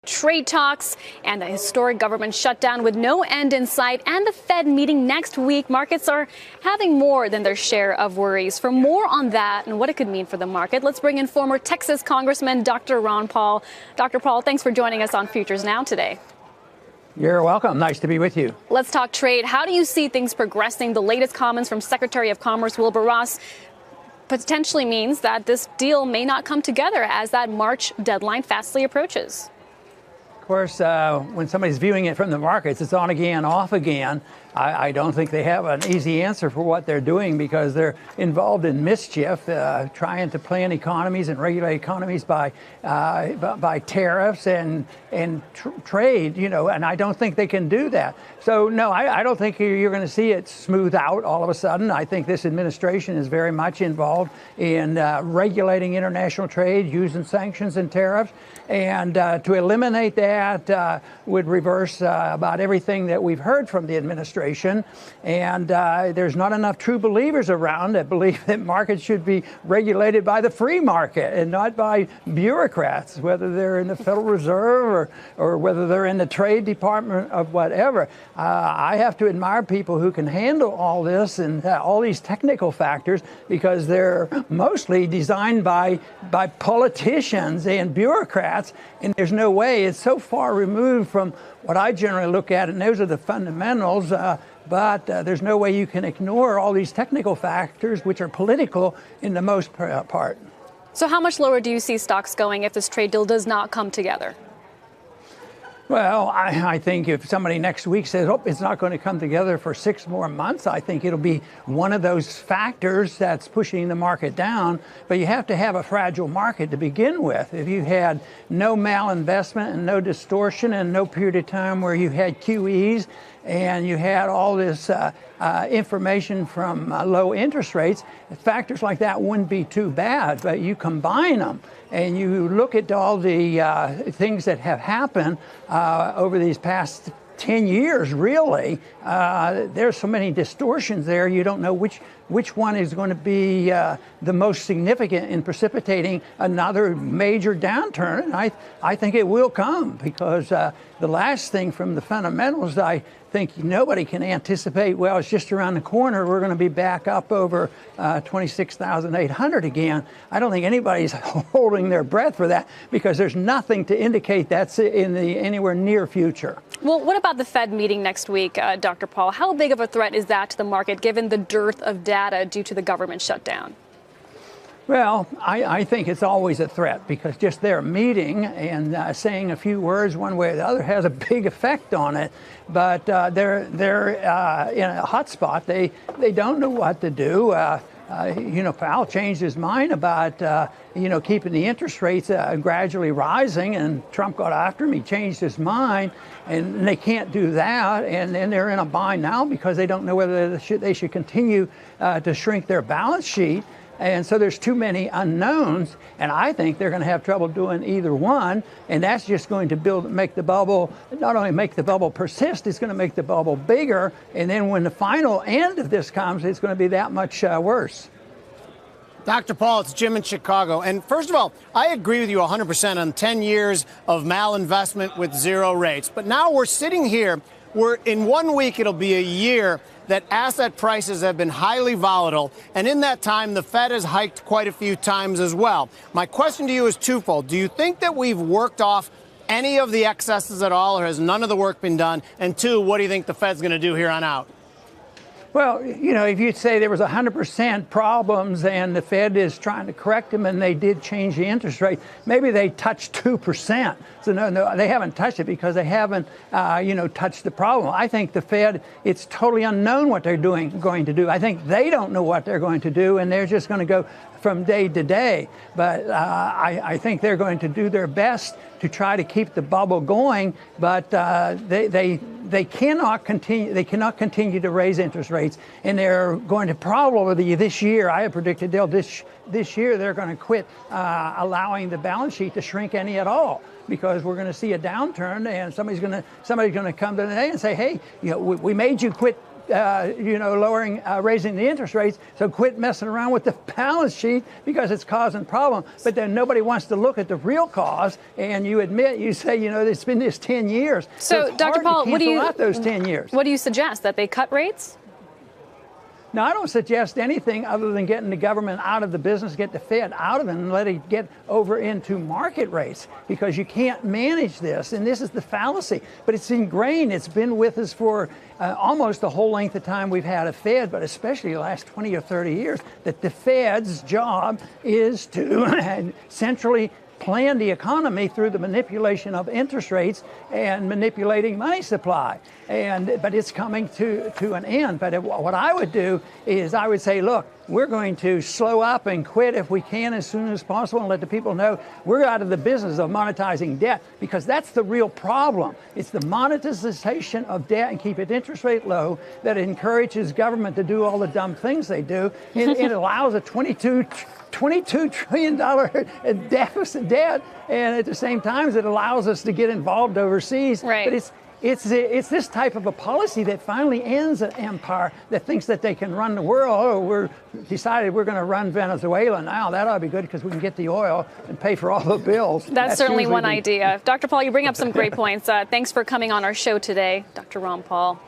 Trade talks and the historic government shutdown with no end in sight and the Fed meeting next week. Markets are having more than their share of worries. For more on that and what it could mean for the market, let's bring in former Texas Congressman Dr. Ron Paul. Dr. Paul, thanks for joining us on Futures Now today. You're welcome. Nice to be with you. Let's talk trade. How do you see things progressing? The latest comments from Secretary of Commerce Wilbur Ross potentially means that this deal may not come together as that March deadline fastly approaches. Of course, when somebody's viewing it from the markets, it's on again, off again. I don't think they have an easy answer for what they're doing because they're involved in mischief, trying to plan economies and regulate economies by tariffs and trade, and I don't think they can do that. So, no, I don't think you're going to see it smooth out all of a sudden. I think this administration is very much involved in regulating international trade, using sanctions and tariffs, and to eliminate that would reverse about everything that we've heard from the administration. And there's not enough true believers around that believe that markets should be regulated by the free market and not by bureaucrats, whether they're in the Federal Reserve or whether they're in the Trade Department of whatever. I have to admire people who can handle all this and all these technical factors because they're mostly designed by politicians and bureaucrats. And there's no way, it's so far removed from what I generally look at, and those are the fundamentals, but there's no way you can ignore all these technical factors, which are political in the most part. So how much lower do you see stocks going if this trade deal does not come together? Well, I think if somebody next week says, oh, it's not going to come together for 6 more months, I think it'll be one of those factors that's pushing the market down. But you have to have a fragile market to begin with. If you had no malinvestment and no distortion and no period of time where you had QEs and you had all this information from low interest rates, factors like that wouldn't be too bad. But you combine them and you look at all the things that have happened over these past 10 years, really. There's so many distortions there, you don't know which one is going to be the most significant in precipitating another major downturn. And I think it will come because the last thing from the fundamentals, I think nobody can anticipate, well, it's just around the corner. We're going to be back up over 26,800 again. I don't think anybody's holding their breath for that because there's nothing to indicate that's in the anywhere near future. Well, what about the Fed meeting next week, Dr. Paul? How big of a threat is that to the market given the dearth of data due to the government shutdown? Well, I think it's always a threat because just their meeting and saying a few words one way or the other has a big effect on it. But they're in a hot spot. They don't know what to do. Powell changed his mind about, keeping the interest rates gradually rising, and Trump got after him. He changed his mind, and they can't do that. And then they're in a bind now because they don't know whether they should continue to shrink their balance sheet. And so there's too many unknowns, and I think they're going to have trouble doing either one, and that's just going to make the bubble, not only make the bubble persist, it's going to make the bubble bigger, and then when the final end of this comes, it's going to be that much worse. Dr. Paul, it's Jim in Chicago. And first of all, I agree with you 100% on 10 years of malinvestment with zero rates. But now we're sitting here where in 1 week it'll be a year that asset prices have been highly volatile. And in that time, the Fed has hiked quite a few times as well. My question to you is twofold. Do you think that we've worked off any of the excesses at all, or has none of the work been done? And two, what do you think the Fed's going to do here on out? Well, if you'd say there was 100% problems and the Fed is trying to correct them and they did change the interest rate, maybe they touched 2%. So no, they haven't touched it because they haven't, touched the problem. I think the Fed, it's totally unknown what they're going to do. I think they don't know what they're going to do, and they're just going to go from day to day. But I think they're going to do their best to try to keep the bubble going, but they cannot continue. They cannot continue to raise interest rates, and they're going to probably this year. I have predicted this year they're going to quit allowing the balance sheet to shrink any at all, because we're going to see a downturn, and somebody's going to come today and say, hey, we made you quit lowering, raising the interest rates. So quit messing around with the balance sheet because it's causing problems. But then nobody wants to look at the real cause. And you say, it's been this 10 years. So Dr. Paul, what do you out those 10 years? What do you suggest, that they cut rates? No, I don't suggest anything other than getting the government out of the business, get the Fed out of it, and let it get over into market rates, because you can't manage this. And this is the fallacy. But it's ingrained. It's been with us for almost the whole length of time we've had a Fed, but especially the last 20 or 30 years, that the Fed's job is to centrally plan the economy through the manipulation of interest rates and manipulating money supply. But it's coming to an end. But what I would do is I would say, look, we're going to slow up and quit if we can as soon as possible, and let the people know we're out of the business of monetizing debt, because that's the real problem. It's the monetization of debt and keep its interest rate low that encourages government to do all the dumb things they do. It allows a $22 trillion deficit debt, and at the same time it allows us to get involved overseas. Right. But it's this type of a policy that finally ends an empire that thinks that they can run the world. Oh, we're going to run Venezuela now. That ought to be good because we can get the oil and pay for all the bills. That's certainly one idea. Dr. Paul, you bring up some great points. Thanks for coming on our show today, Dr. Ron Paul.